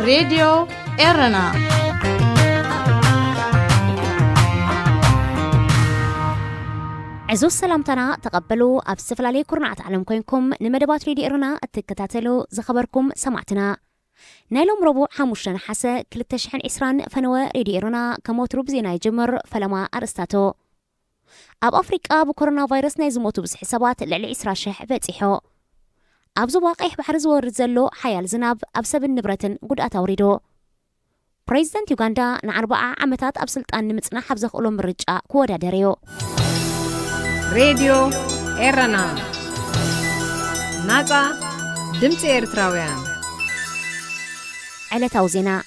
راديو إيرنا عزوز سلامتنا تقبلوا أبسفل علي كورنعت علم كوينكم نمدبات راديو إيرنا التكتاتلو زخبركم سمعتنا نايلوم ربو حاموشن حاسة كل التشحن إسران فنوى راديو إيرنا كموترو بزينا يجمر فلما أرستاتو أب أفريقيا بكورونا فيروس نايزموتو بس حسابات لعلي إسرا شح باتيحو أبزو واقع بحر زور زلو حيال زناب أبسب النبرتن قد أتوريدو بريزيدنت يوغندا نعربع عمتات أبسلطان نمتنا حفظخ أولوم الرجاء كودا داريو راديو إيرنا ناتا دمت إيرتراويان على توزينا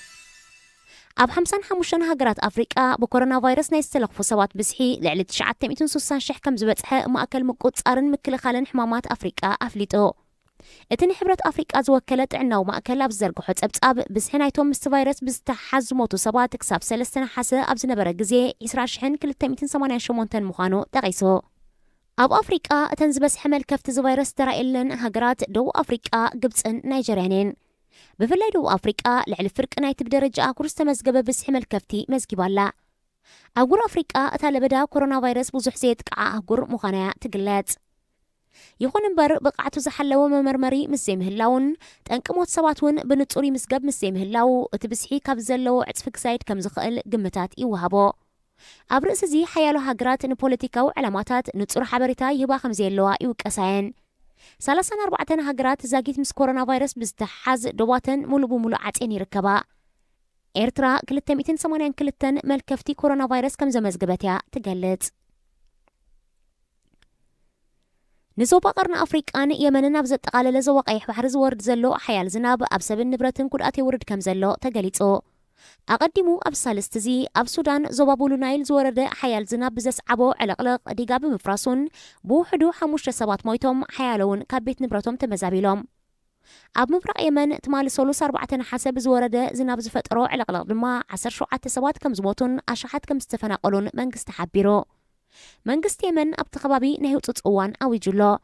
أب 55 هاجرات أفريقيا بكورونا فيروس نيستلخفو سوات بسحي لعلى 960 شح كم زبطحة مأكل مقصارن مكل خالن حمامات أفريقيا أفليتو اتني حبرت أفريقيا زوكلت عنا ومأكل أبزرقو أب بس هنايتهم مستفيروس بستحز موتو سبات كساب سلسنا حاسة أبزنا برقزي يسرع شحن كل 288 مخانو تغيسو أب أفريقيا تنزبس حمل كفت زفيروس ترى إلن هاجرات دو أفريقيا قبطن نيجريانين بفلاي دو أفريقيا لعل فرق نايت بدرجة كورس مزقبة بس حمل كفتي مزقبالا أقول أفريقيا تالبدا كورونا فيروس بوزح زيت قاع أقول مخانيا تقلات يخون انبر بقعتو زحلو ممرمري مسي مهلاون تنقموت سباتون بنطوري مسقب مسي مهلاو اتبسحي كابزلو عطفك سايد كم زخقل قمتات يوهابو أب رأس زي حيالو هاجرات نبوليتيكا وعلاماتات نطور حبريتا يبا خمزيلوا يوكاساين 34 هاجرات زاقيت مس كورونا فيروس بزتحاز دوباتن مولو بمولو عطين يركبا إيرترا كل 280 كلتن ملكفتي كورونا فيروس كم زمزقبتها تقلت نزوبا قرن أفريقان يمننا بزت قال زواقيح بحر زورد زلو حيال زناب أبسب النبرتن كرأتي ورد كم زلو تقليتو أقدمو أبسالستزي أب سودان زوبابولو نايل زورد حيال زناب بزس عبو علقلق ديقاب مفراسون بو حدو حموش سبات مويتم حيالون كابيت نبرتم تمزابيلوم أب مفرق يمن تمال سولوس 4 حسب زورد زناب زفترو علقلق دما 10 سبات كم زموتون أشحات كم استفناقلون منقست حبيرو منقست يمن أب تخبابي نهيو تتقوان أو يجلو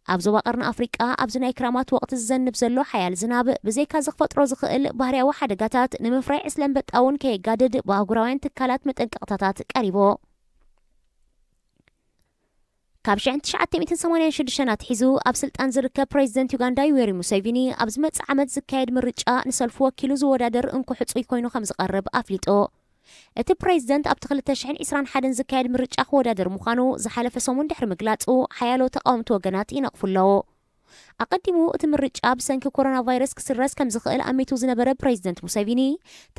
أب زوبا قرن أفريقيا أب زناي كرامات وقت الزنب زلو حيال زناب بزيكا زغفت روز خقل بهريا واحد قاتات نمفرع إسلام بتقون كي قادد باقراوين تكالات متنقطاتات قريبو كابش عند 986 حيزو أب سلطان زركا بريزيدنت يوغندا يويري موسيفيني أب زمت عمد زكايد من رجاء نسلفو كيلو زودادر انكو حطوي كوينو 5 قرب أفليتو እቲ ፕሬዝደንት ኣብ 2021 ዝካየድ ምርጫ ክወዳደር ምዃኑ ዝሓለፈ ሰሙን ድሕሪ ምግላጹ ሓያሎ ተቃወምቲ ወገናት ይነቕፉለዎ ኣቀዲሙ እቲ ምርጫ ብሰንኪ ኮሮና ቫይረስ ክስረስ ከም ዝኽእል ኣሜቱ ዝነበረ ፕሬዝደንት ሙሴቪኒ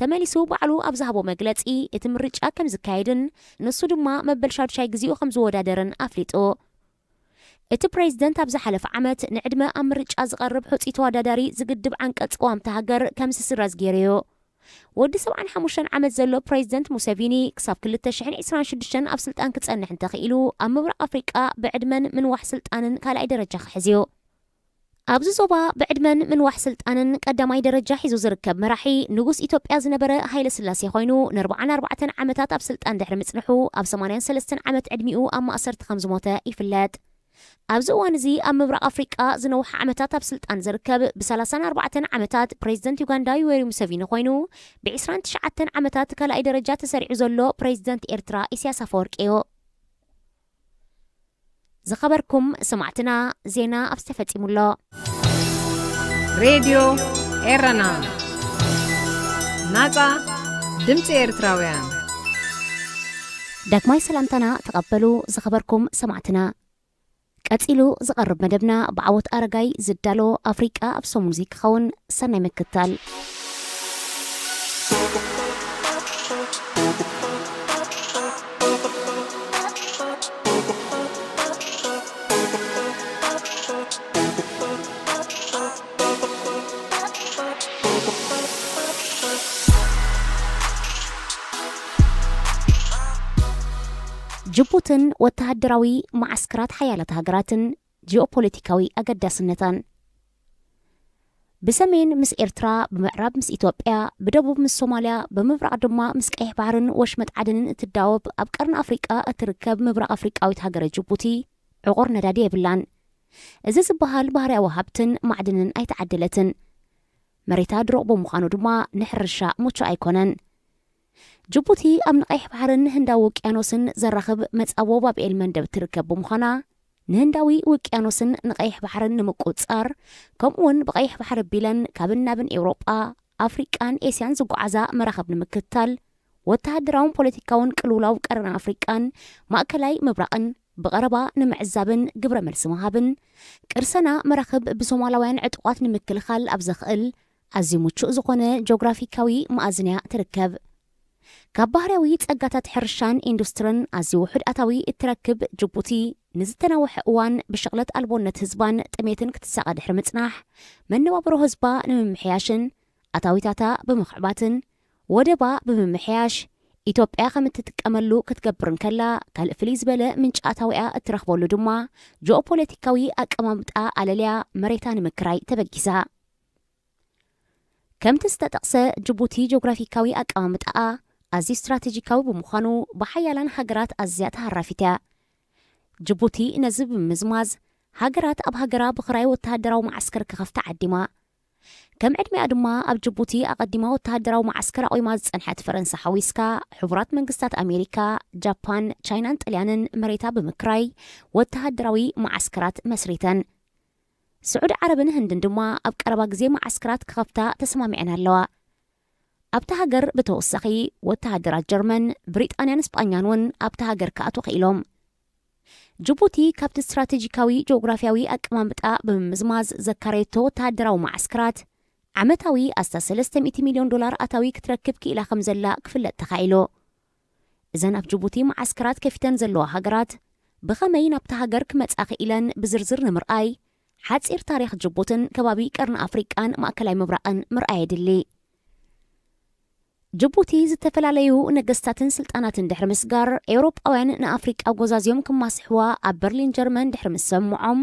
ተመሊሱ ባዕሉ ኣብ ዝሃቦ መግለጺ እቲ ምርጫ ከም ዝካየድን ንሱ ድማ መበል ሻድሻይ ግዜኡ ከም ዝወዳደርን ኣፍሊጡ እቲ ፕሬዝደንት ኣብ ዝሓለፈ ዓመት ንዕድመ ኣብ ምርጫ ዝቐርብ ሕፁ ተወዳዳሪ ዝግድብ ዓንቀጽ ቀዋምቲ ሃገር ከም ዝስረዝ ገይርዮ ወዲ 75 ዓመት ዘሎ ፕሬዝደንት ሙሴቪኒ ክሳብ 2026 ኣብ ስልጣን ክጸንሕ እንተኽኢሉ ኣብ ምብራቕ ኣፍሪቃ ብዕድመን ምንዋሕ ስልጣንን ካልኣይ ደረጃ ክሕዝዮ ኣብዚ ዞባ ብዕድመን ምንዋሕ ስልጣንን ቀዳማይ ደረጃ ሒዙ ዝርከብ መራሒ ንጉስ ኢትዮጵያ ዝነበረ ሃይለ ስላሴ ኮይኑ ን44 ዓመታት ኣብ ስልጣን ድሕሪ ምጽንሑ ኣብ 83 ዓመት ዕድሚኡ ኣብ ማእሰርቲ ከም ዝሞተ ይፍለጥ ኣብዚ እዋን እዚ ኣብ ምብራቕ ኣፍሪቃ ዝነውሐ ዓመታት ኣብ ስልጣን ዝርከብ ብ34 ዓመታት ፕሬዝደንት ዩጋንዳ ዩዌሪ ሙሴቪኒ ኮይኑ ብ29 ዓመታት ካልኣይ ደረጃ ተሰሪዑ ዘሎ ፕሬዝደንት ኤርትራ ኢሳያስ አፈወርቂ እዩ ዝኸበርኩም ሰማዕትና ዜና ኣብ ዝተፈጺሙሎ ሬዲዮ ኤረና ናጻ ድምፂ ኤርትራውያን ዳግማይ ሰላምታና ተቐበሉ ዝኸበርኩም ሰማዕትና ቀፂሉ ዝቐርብ መደብና ብዓወት ኣረጋይ ዝዳሎ ኣፍሪቃ ኣብ ሰሙን ሙዚቃ ኸውን ሰናይ መክታል ጅቡትን ወተሃደራዊ ማዕስከራት ሓያላት ሃገራትን ጂኦፖለቲካዊ ኣገዳስነታን بسمين مس إرترا بمعرب مس إثيوبيا بدبوب مس صوماليا بمبرق دما مس قيح بحرن وشمت عدن تداوب أبقرن أفريقيا تركب مبرق أفريقيا وتهاجر جيبوتي عقور ندادي بلان إذا زبهال بحر وهابتن معدنن أي تعدلتن መሬታ ድሮቕ ብምዃኑ ድማ ንሕርሻ ምቹእ ኣይኮነን። ጅቡቲ ኣብ ንቀይሕ ባሕርን ህንዳዊ ውቅያኖስን ዘራኽብ መጻቦ ባብኤል መንደብ ትርከብ ብምዃና ንህንዳዊ ውቅያኖስን ንቀይሕ ባሕርን ንምቁፅጻር ከምኡውን ብቀይሕ ባሕሪ ኣቢለን ካብን ናብን ኤውሮጳ ኣፍሪቃን ኤስያን ዝጓዓዛ መራኸብ ንምክትታል ወተሃደራውን ፖለቲካውን ቅልውላው ቀረን ኣፍሪቃን ማእከላይ ምብራቕን ብቐረባ ንምዕዛብን ግብረ መልሲ ምሃብን ቅርሰና መራኸብ ብሶማላውያን ዕጡቋት ንምክልኻል ኣብ ዘኽእል ኣዝዩ ምቹእ ዝኾነ ጂኦግራፊካዊ መኣዝንያ ትርከብ። ካብ ባህርያዊ ጸጋታት ሕርሻን ኢንዱስትሪን ኣዝዩ ውሕድ ኣታዊ እትረክብ ጅቡቲ ንዝተናውሐ እዋን ብሸቕለት ኣልቦነት ህዝባን ጥሜትን ክትሳቐ ድሕሪ ምጽናሕ መነባብሮ ህዝባ ንምምሕያሽን ኣታዊታታ ብምኽዕባትን ወደባ ብምምሕያሽ ኢትዮጵያ ከም እትጥቀመሉ ክትገብርን ከላ ካልእ ፍልይ ዝበለ ምንጪ ኣታዊኣ እትረኽበሉ ድማ ጂኦፖለቲካዊ ኣቀማምጣ ኣለልያ መሬታ ንምክራይ ተበጊሳ። ከምቲ ዝተጠቕሰ ጅቡቲ ጂኦግራፊካዊ ኣቀማምጣኣ ኣዝዩ ስትራቴጂካዊ ብምዃኑ ብሓያላን ሃገራት ኣዝያ ተሃራፊት እያ። ጅቡቲ ነዚ ብምዝማዝ ሃገራት ኣብ ሃገራ ብኽራይ ወተሃደራዊ ማዓስከር ክኸፍታ ዓዲማ ከም ዕድሚኣ ድማ ኣብ ጅቡቲ ኣቐዲማ ወተሃደራዊ ማዓስከር ኣቆይማ ዝጸንሐት ፈረንሳ ሓዊስካ ሕቡራት መንግስታት ኣሜሪካ፣ ጃፓን፣ ቻይናን ጣልያንን መሬታ ብምክራይ ወተሃደራዊ ማዓስከራት መስሪተን። ስዑድ ዓረብን ህንድን ድማ ኣብ ቀረባ ግዜ ማዓስከራት ክኸፍታ ተሰማሚዐን ኣለዋ። ኣብቲ ሃገር ብተወሳኺ ወተሃደራት ጀርመን፣ ብሪጣንያን ስጳኛን እውን ኣብቲ ሃገር ክኣትዉ ክኢሎም። ጅቡቲ ካብቲ ስትራቴጂካዊ ጂኦግራፊያዊ ኣቀማምጣ ብምዝማዝ ዘካረየቶ ወተሃደራዊ ማዓስከራት ዓመታዊ ኣስታ $300 ሚልዮን ኣታዊ ክትረክብ ክኢላ ከም ዘላ ክፍለጥ ተኻኢሉ። እዘን ኣብ ጅቡቲ ማዓስከራት ከፊተን ዘለዋ ሃገራት ብኸመይ ናብቲ ሃገር ክመጻ ክኢለን ብዝርዝር ንምርኣይ ሓፂር ታሪክ ጅቡትን ከባቢ ቀርኒ ኣፍሪቃን ማእከላይ ምብራቕን ምርኣይ የድሊ። ጅቡቲ ዝተፈላለዩ ነገስታትን ስልጣናትን ድሕሪ ምስጋር ኤውሮጳውያን ንኣፍሪቃ ጎዛዝዮም ክማስሕዋ ኣብ በርሊን ጀርመን ድሕሪ ምስ ሰምዖም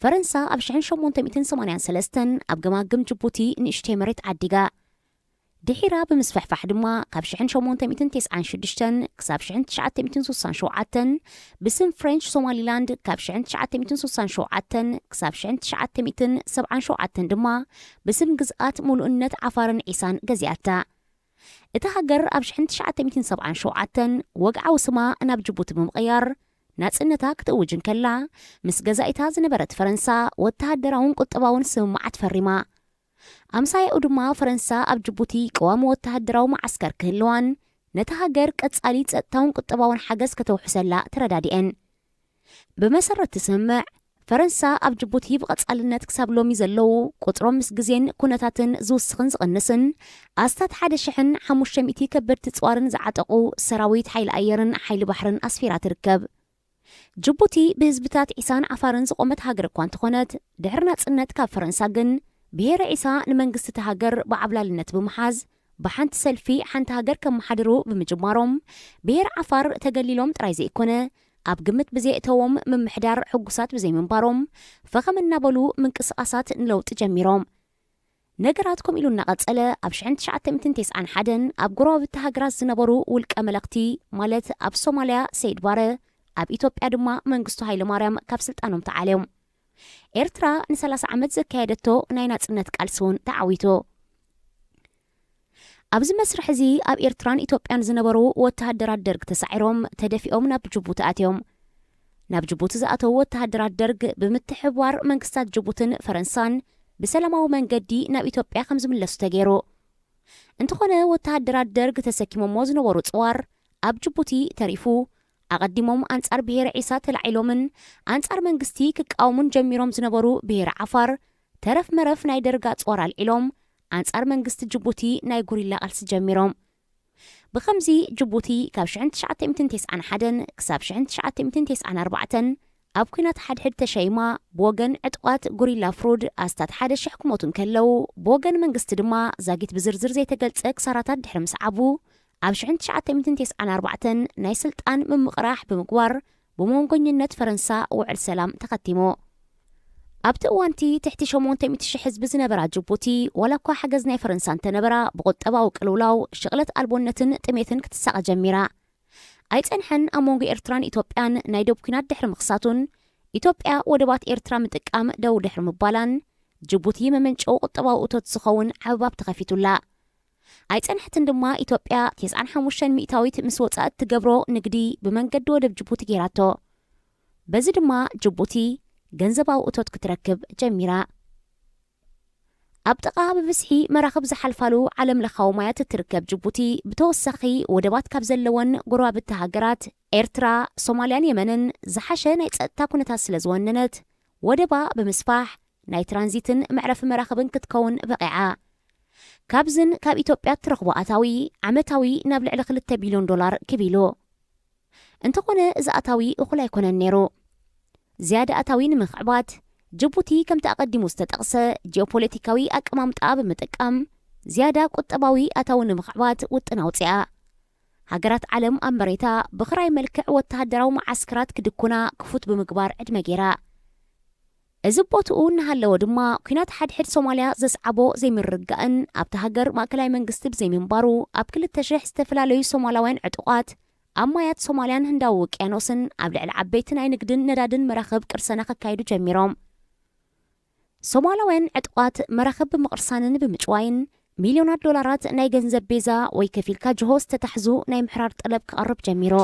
ፈረንሳ ኣብ 1883 ኣብ ገማግም ጅቡቲ ንእሽተይ መሬት ዓዲጋ ድሒራ ብምስፈሕፋሕ ድማ ካብ 1896 ክሳብ 1967 ብስም ፍሬንች ሶማሊላንድ ካብ 1967 ክሳብ 1977 ድማ ብስም ግዝኣት ሙሉእነት ዓፋርን ዒሳን ገዚኣታ። እቲ ሃገር ኣብ 1977 ወግዓዊ ስማ ናብ ጅቡቲ ብምቕያር ናጽነታ ክትእውጅን ከላ ምስ ገዛኢታ ዝነበረት ፈረንሳ ወተሃደራውን ቁጠባውን ስምምዓት ፈሪማ። ኣምሳይኡ ድማ ፈረንሳ ኣብ ጅቡቲ ቀዋሚ ወተሃደራዊ ማዓስከር ክህልዋን ነቲ ሃገር ቀጻሊ ጸጥታውን ቁጠባውን ሓገዝ ከተውሕሰላ ተረዳዲአን። ብመሰረት ትስምዕ ፈረንሳ ኣብ ጅቡቲ ብቐጻልነት ክሳብ ሎሚ ዘለዉ ቁጥሮም ምስ ግዜን ኩነታትን ዝውስኽን ዝቕንስን ኣስታት 1,500 ከበድቲ ጽዋርን ዝዓጠቑ ሰራዊት ሓይሊ ኣየርን ሓይሊ ባሕርን ኣስፊራ ትርከብ። ጅቡቲ ብህዝብታት ዒሳን ዓፋርን ዝቖመት ሃገር እኳ እንተኾነት ድሕሪ ናጽነት ካብ ፈረንሳ ግን ብሄረ ዒሳ ንመንግስቲ እቲ ሃገር ብዓብላልነት ብምሓዝ ብሓንቲ ሰልፊ ሓንቲ ሃገር ከመሓድሩ ብምጅማሮም ብሄረ ዓፋር ተገሊሎም ጥራይ ዘይኮነ ኣብ ግምት ብዘይእተዎም ምምሕዳር ሕጉሳት ብዘይምንባሮም ፈኸም እናበሉ ምንቅስቓሳት ንለውጢ ጀሚሮም። ነገራት ከም ኢሉ እናቐጸለ ኣብ 1991 ኣብ ጎረባብቲ ሃገራት ዝነበሩ ውልቀ መለኽቲ ማለት ኣብ ሶማልያ ሰይድ ባረ፣ ኣብ ኢትዮጵያ ድማ መንግስቱ ሃይለማርያም ካብ ስልጣኖም ተዓልዮም። ኤርትራ ን30 ዓመት ዘካየደቶ ናይ ናጽነት ቃልሲ እውን ተዓዊቱ። ኣብዚ መስርሕ እዚ ኣብ ኤርትራን ኢትዮጵያን ዝነበሩ ወተሃደራት ደርግ ተሳዒሮም ተደፊኦም ናብ ጅቡቲ ኣትዮም። ናብ ጅቡቲ ዝኣተዉ ወተሃደራት ደርግ ብምትሕብባር መንግስታት ጅቡትን ፈረንሳን ብሰላማዊ መንገዲ ናብ ኢትዮጵያ ከም ዝምለሱ ተገይሩ። እንተኾነ ወተሃደራት ደርግ ተሰኪሞሞ ዝነበሩ ጽዋር ኣብ ጅቡቲ ተሪፉ ኣቐዲሞም አንጻር ብሄረ ዒሳ ተላዒሎምን አንጻር መንግስቲ ክቃወሙን ጀሚሮም ዝነበሩ ብሄረ ዓፋር ተረፍ መረፍ ናይ ደርጋ ጽዋር አልዒሎም አንጻር መንግስቲ ጅቡቲ ናይ ጉሪላ ቃልሲ ጀሚሮም። ብኸምዚ ጅቡቲ ካብ 1991 ክሳብ 1994 ኣብ ኩናት ሓድሕድ ተሸይማ ብወገን ዕጡቓት ጉሪላ ፍሩድ ኣስታት 1,000 ክሞቱን ከለው ብወገን መንግስቲ ድማ ዛጊት ብዝርዝር ዘይተገልጸ ክሳራታት ድሕሪ ምስዓቡ ኣብ 1994 ናይ ስልጣን ምምቕራሕ ብምግባር ብመንጎኝነት ፈረንሳ ውዕል ሰላም ተኸቲሙ። ኣብቲ እዋንቲ ትሕቲ 800,000 ህዝቢ ዝነበራ ጅቡቲ ወላ እኳ ሓገዝ ናይ ፈረንሳ እንተነበራ ብቁጠባዊ ቅልውላው ሽቕለት ኣልቦነትን ጥሜትን ክትሳቐ ጀሚራ ኣይጸንሐን። ኣብ መንጎ ኤርትራን ኢትዮጵያን ናይ ደቡብ ኩናት ድሕሪ ምኽሳቱን ኢትዮጵያ ወደባት ኤርትራ ምጥቃም ደው ድሕሪ ምባላን ጅቡቲ መመንጨው ቁጠባዊ እቶት ዝኸውን ዓበባብ ተኸፊቱላ ኣይጸንሕትን ድማ ኢትዮጵያ 95 ሚእታዊት ምስ ወጻእ ትገብሮ ንግዲ ብመንገዲ ወደብ ጅቡቲ ጌራቶ በዚ ድማ ጅቡቲ ገንዘባዊ እቶት ክትረክብ ጀሚራ ኣብ ጥቓ ብብዝሒ መራኽብ ዝሓልፋሉ ዓለም ለኻዊ ማያት እትርከብ ጅቡቲ ብተወሳኺ ወደባት ካብ ዘለወን ጎረባብቲ ሃገራት ኤርትራ ሶማልያን የመንን ዝሓሸ ናይ ጸጥታ ኩነታት ስለ ዝወነነት ወደባ ብምስፋሕ ናይ ትራንዚትን መዕረፊ መራኽብን ክትከውን በቂዓ ካብዝን ካብ ኢትዮጵያ ትረኽቦ ኣታዊ ዓመታዊ ናብ ልዕሊ $2 ቢልዮን ክቢሉ እንተኾነ እዚ ኣታዊ እኹል ኣይኮነን ነይሩ ዝያዳ ኣታዊ ንምኽዕባት ጅቡቲ ከም ተቐዲሙ ዝተጠቕሰ ጂኦፖለቲካዊ ኣቀማምጣ ብምጥቃም ዝያዳ ቁጠባዊ ኣታዊ ንምኽዕባት ውጥን ኣውፅኣ ሃገራት ዓለም ኣብ መሬታ ብኽራይ መልክዕ ወተሃደራዊ መዓስከራት ክድኩና ክፉት ብምግባር ዕድመ ጌራ እዚ ቦትኡ እናሃለወ ድማ ኩናት ሓድሕድ ሶማልያ ዘስዓቦ ዘይምርጋእን ኣብቲ ሃገር ማእከላይ መንግስቲ ብዘይምንባሩ ኣብ 2000 ዝተፈላለዩ ሶማላውያን ዕጡቓት ኣብ ማያት ሶማልያን ህንዳዊ ውቅያኖስን ኣብ ልዕሊ ዓበይቲ ናይ ንግድን ነዳድን መራኽብ ቅርሰና ከካይዱ ጀሚሮም ሶማላውያን ዕጡቓት መራኽብ ብምቕርሳንን ብምጭዋይን ሚልዮናት ዶላራት ናይ ገንዘብ ቤዛ ወይ ከፊልካ ጅሆ ዝተታሕዙ ናይ ምሕራር ጠለብ ክቐርብ ጀሚሮ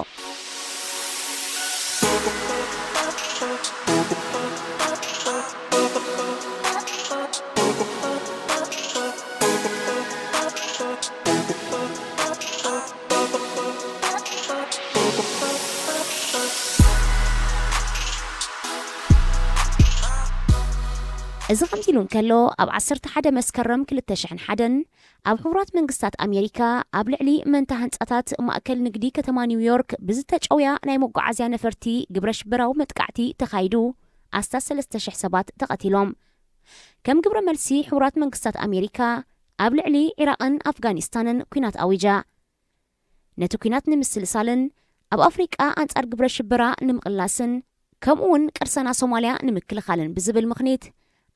እዚ ከምዚሉን ከሎ ኣብ 11 መስከረም 2001 ኣብ ሕቡራት መንግስታት ኣሜሪካ ኣብ ልዕሊ መንታ ህንጻታት ማእከል ንግዲ ከተማ ኒውዮርክ ብዝተጨውያ ናይ መጓዓዝያ ነፈርቲ ግብረ ሽበራዊ መጥቃዕቲ ተኻይዱ ኣስታት 3000 ሰባት ተቐቲሎም ከም ግብረ መልሲ ሕቡራት መንግስታት ኣሜሪካ ኣብ ልዕሊ ኢራቅን ኣፍጋኒስታንን ኩናት ኣዊጃ ነቲ ኩናት ንምስልሳልን ኣብ ኣፍሪቃ ኣንጻር ግብረ ሽበራ ንምቕላስን ከምኡውን ቅርሰና ሶማልያ ንምክልኻልን ብዝብል ምኽንያት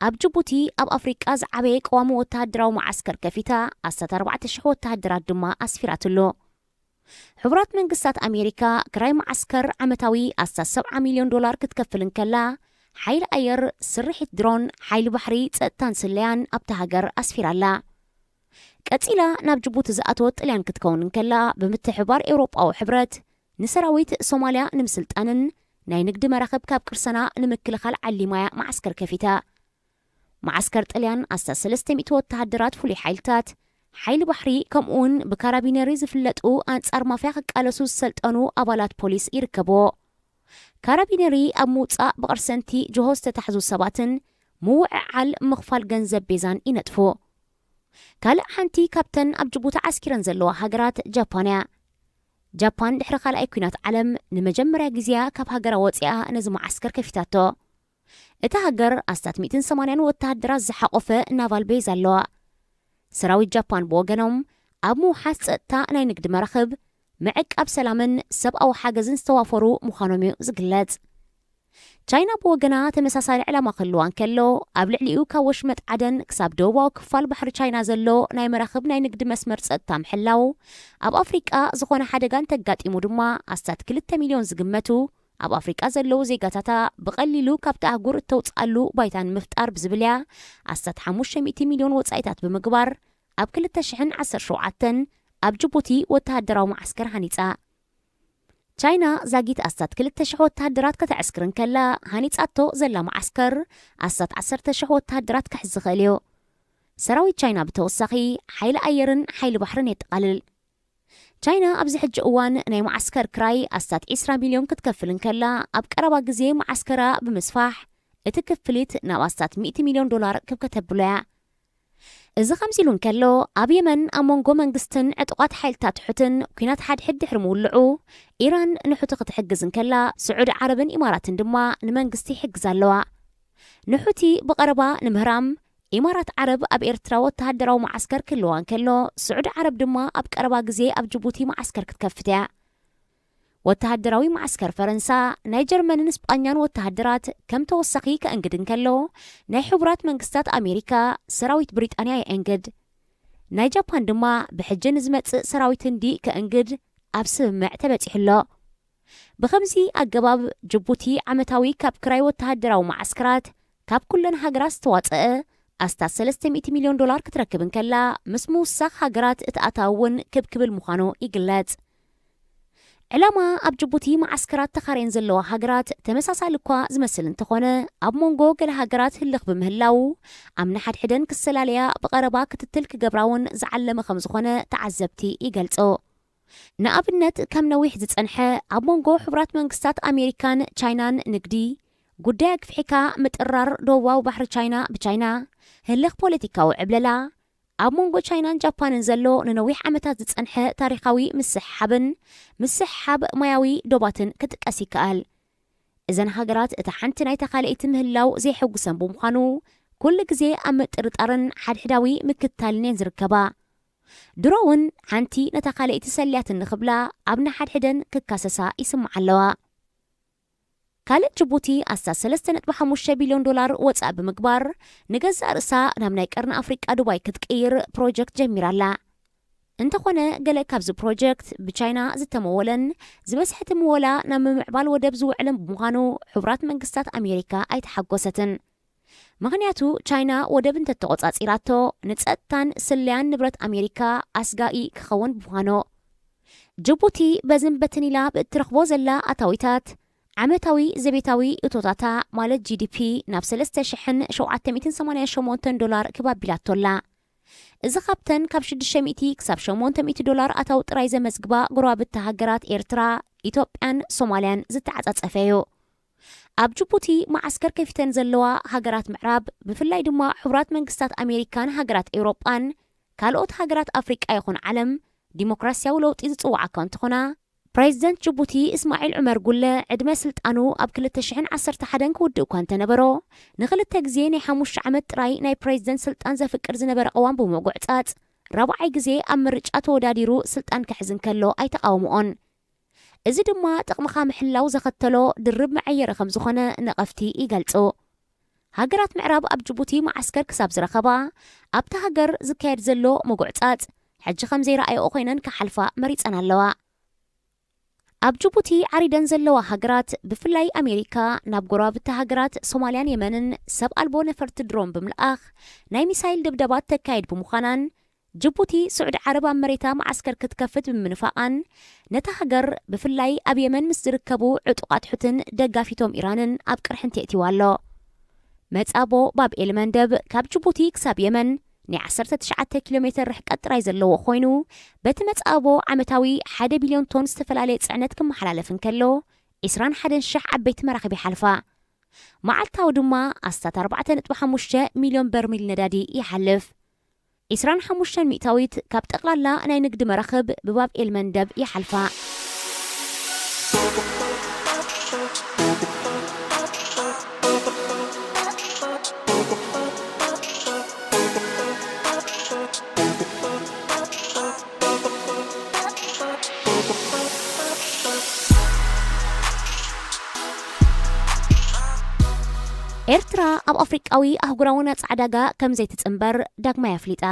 ኣብ ጅቡቲ ኣብ ኣፍሪቃ ዝዓበየ ቀዋሚ ወተሃደራዊ መዓስከር ከፊታ 14,000 ወተሃደራት ድማ ኣስፊራትሎ ሕቡራት መንግስታት ኣሜሪካ ክራይ መዓስከር ዓመታዊ $70 ሚልዮን ክትከፍልን ከላ ሓይሊ ኣየር ስርሒት ድሮን ሓይሊ ባሕሪ ጸጥታን ስለያን ኣብቲ ሃገር ኣስፊራላ ቀፂላ ናብ ጅቡቲ ዝኣተወት ጥልያን ክትከውን ከላ ብምትሕባር ኤውሮጳዊ ሕብረት ንሰራዊት ሶማልያ ንምስልጣንን ናይ ንግዲ መራኽብ ካብ ቅርሰና ንምክልኻል ዓሊማያ መዓስከር ከፊታ معسكر طليان أساس 300 وتهدرات فولي حيلتات حيل بحري كمون بكارابينيري زفلتو أنصار مافياخ قالسو سلطانو أبالات بوليس يركبو كارابينيري أموصا بقرسنتي جهوز تتحزو سباتن موعال مخفال جنزب بيزان إنتفو كالا حانتي كابتن أبجبوت عسكران زلوا هاجرات جابانيا جابان دحر خال أي كونات عالم نمجمرة جزيا كاب هاجرا وطيا نزم عسكر كفتاتو اتهاجر أستات 280 وتهدرات زحقوفة نافال بيز اللوا سراوي جابان بوغنوم أبمو حاس تا ناي نقد مرخب معك أب سلامن سب أو حاجزن استوافرو مخانومي زقلات تشاينا بوغنا تمساسال على مخلوان كلو أبلعليو كوشمت عدن كساب دوبا وكفال بحر تشاينا زلو ناي مرخب ناي نقد مسمر تا محلاو أب أفريقا زخونا حدقان تقات إمودما أستات 3 مليون زقمتو أب أفريقا زلو زيقاتاتا بقللو كابتا أغور التوتسقلو بايتان مفتار بزبليا أستات 500 مليون وطايتات بمقبار أب كل التشحن 10 شوعاتن أب جبوتي وتهدراو معسكر هانيتا تشاينا زاقيت أستات كل التشحو وتهدرات كتعسكرن كلا هانيتاتو زلا معسكر أستات 10 تشحو وتهدرات كحز خاليو سراوي تشاينا بتوسخي حيل أيرن حيل بحرن يتقلل تشاينا أبزي حج أوان ناي معسكر كراي أستات 20 مليون كتكفلن كلا أب كربا قزي معسكرا بمسفاح اتكفلت ناو أستات 100 مليون دولار كبكتبلع إذا 50 كيلو أب يمن أمونغو منغستن عطقات حيلتات حتن كينات حد حد حرمو اللعو إيران نحوتي قتحجزن كلا سعود عربن إمارات دما نمنغستي حجزالوا نحوتي بقربا نمهرام إمارات عرب أب إرترا وتهدراو معسكر كلوان كلو سعود عرب دما أب كربا قزي أب جبوتي معسكر كتكفتع وتهدراوي معسكر فرنسا ناي جرمن اسبانيان وتهدرات كم توسقي كأنجدن كلو ناي حبرات منغستات أمريكا سراويت بريطانيا يأنجد ناي جابان دما بحجن زمت سراويتن دي كأنجد أبسب معتبت حلو بخمسي أقباب جبوتي عمتاوي كاب كراي وتهدراو معسكرات كاب كلن هاجراس تواتئ ኣስታት 300 ሚልዮን ዶላር ክትረክብን ከላ ምስ ምውሳኽ ሃገራት እትኣታውን ክብክብል ምዃኑ ይግለጽ። ዕላማ ኣብ ጅቡቲ ማዓስከራት ተኻርየን ዘለዋ ሃገራት ተመሳሳሊ እኳ ዝመስል እንተኾነ ኣብ መንጎ ገለ ሃገራት ህልኽ ብምህላው ኣብ ንሓድሕደን ክሰላለያ ብቐረባ ክትትል ክገብራውን ዝዓለመ ከም ዝኾነ ተዓዘብቲ ይገልጾ። ንኣብነት ከም ነዊሕ ዝጸንሐ ኣብ መንጎ ሕቡራት መንግስታት ኣሜሪካን ቻይናን ንግዲ ጉዳይ ኣግፍሒካ ምጥራር ደቡባዊ ባሕሪ ቻይና ብቻይና ህልኽ ፖለቲካዊ ዕብለላ ኣብ መንጎ ቻይናን ጃፓንን ዘሎ ንነዊሕ ዓመታት ዝጸንሐ ታሪኻዊ ምስሕሓብ ሞያዊ ዶባትን ክጥቀስ ይከኣል። እዘን ሃገራት እቲ ሓንቲ ናይ ተኻልኢቲ ምህላው ዘይሕጉሰን ብምዃኑ ኩሉ ግዜ ኣብ ምጥርጣርን ሓድሕዳዊ ምክትታልን እየን ዝርከባ። ድሮውን ሓንቲ ነታ ካልእቲ ሰልያትን ንኽብላ ኣብ ንሓድሕደን ክካሰሳ ይስምዓ ኣለዋ። ካልእ ጅቡቲ ኣስታት 3.5 ቢልዮን ዶላር ወፃእ ብምግባር ንገዛእ ርእሳ ናብ ናይ ቀርኒ ኣፍሪቃ ዱባይ ክትቅይር ፕሮጀክት ጀሚራላ። እንተኾነ ገለ ካብዚ ፕሮጀክት ብቻይና ዝተመወለን ዝበስሕቲ ምወላ ናብ ምምዕባል ወደብ ዝውዕልን ብምዃኑ ሕቡራት መንግስታት ኣሜሪካ ኣይተሓጎሰትን። ምኽንያቱ ቻይና ወደብ እንተተቆጻጺራቶ ንጸጥታን ስልያን ንብረት ኣሜሪካ ኣስጋኢ ክኸውን ብምዃኑ ጅቡቲ በዝን በትን ኢላ ብእትረኽቦ ዘላ ኣታዊታት ዓመታዊ ዘቤታዊ እቶታታ ማለት GDP ናብ 3,788 ዶላር ክባቢላቶላ። እዚ ካብተን ካብ 600 ክሳብ 800 ዶላር ኣታዊ ጥራይ ዘመዝግባ ጎረባብቲ ሃገራት ኤርትራ፣ ኢትዮጵያን ሶማልያን ዝተዓጻጸፈ እዩ። ኣብ ጅቡቲ ማዓስከር ከፊተን ዘለዋ ሃገራት ምዕራብ ብፍላይ ድማ ሕቡራት መንግስታት ኣሜሪካን ሃገራት ኤውሮጳን ካልኦት ሃገራት ኣፍሪቃ ይኹን ዓለም ዲሞክራሲያዊ ለውጢ ዝጽዋዓካ እንትኾና ፕሬዚደንት ጅቡቲ እስማዒል ዑመር ጉለ ዕድመ ስልጣኑ ኣብ 2011 ክውድእ እኳ እንተነበሮ ንኽልተ ግዜ ናይ 5 ዓመት ጥራይ ናይ ፕሬዚደንት ስልጣን ዘፍቅር ዝነበረ እዋን ብምጉዕጻጽ ራብዓይ ግዜ ኣብ ምርጫ ተወዳዲሩ ስልጣን ክሕዝን ከሎ ኣይተቃወምኦን። እዚ ድማ ጥቕምኻ ምሕላው ዘኸተሎ ድርብ መዐየሪ ከም ዝኾነ ነቐፍቲ ይገልጹ። ሃገራት ምዕራብ ኣብ ጅቡቲ ማዓስከር ክሳብ ዝረኸባ ኣብቲ ሃገር ዝካየድ ዘሎ ምጉዕጻጽ ሕጂ ከም ዘይረኣየኦ ኮይነን ክሓልፋ መሪፀን ኣለዋ። ኣብ ጅቡቲ ዓሪደን ዘለዋ ሃገራት ብፍላይ ኣሜሪካ ናብ ጎረባብቲ ሃገራት ሶማልያን የመንን ሰብ ኣልቦ ነፈርቲ ድሮን ብምልኣኽ ናይ ሚሳይል ድብደባት ተካይድ ብምዃናን ጅቡቲ ስዑድ ዓረብ ኣብ መሬታ ማዓስከር ክትከፍት ብምንፋቓን ነታ ሃገር ብፍላይ ኣብ የመን ምስ ዝርከቡ ዕጡቓት ሕትን ደጋፊቶም ኢራንን ኣብ ቅርሕን ተእቲዋ ኣሎ። መጻቦ ባብኤል መንደብ ካብ ጅቡቲ ክሳብ የመን ናይ 19 ኪሎ ሜትር ርሕቀት ጥራይ ዘለዎ ኮይኑ በቲ መጻቦ ዓመታዊ 1 ቢልዮን ቶን ዝተፈላለየ ጽዕነት ክመሓላለፍን ከሎ 21,000 ዓበይቲ መራኸቢ ሓልፋ መዓልታዊ ድማ ኣስታት 4.5 ሚልዮን በርሚል ነዳዲ ይሓልፍ። 25 ሚእታዊት ካብ ጠቕላላ ናይ ንግዲ መራኸብ ብባብኤል መንደብ ይሓልፋ። ኤርትራ ኣብ ኣፍሪቃዊ ኣህጉራዊ ነጻ ዕዳጋ ከም ዘይትጽንበር ዳግማ ኣፍሊጣ።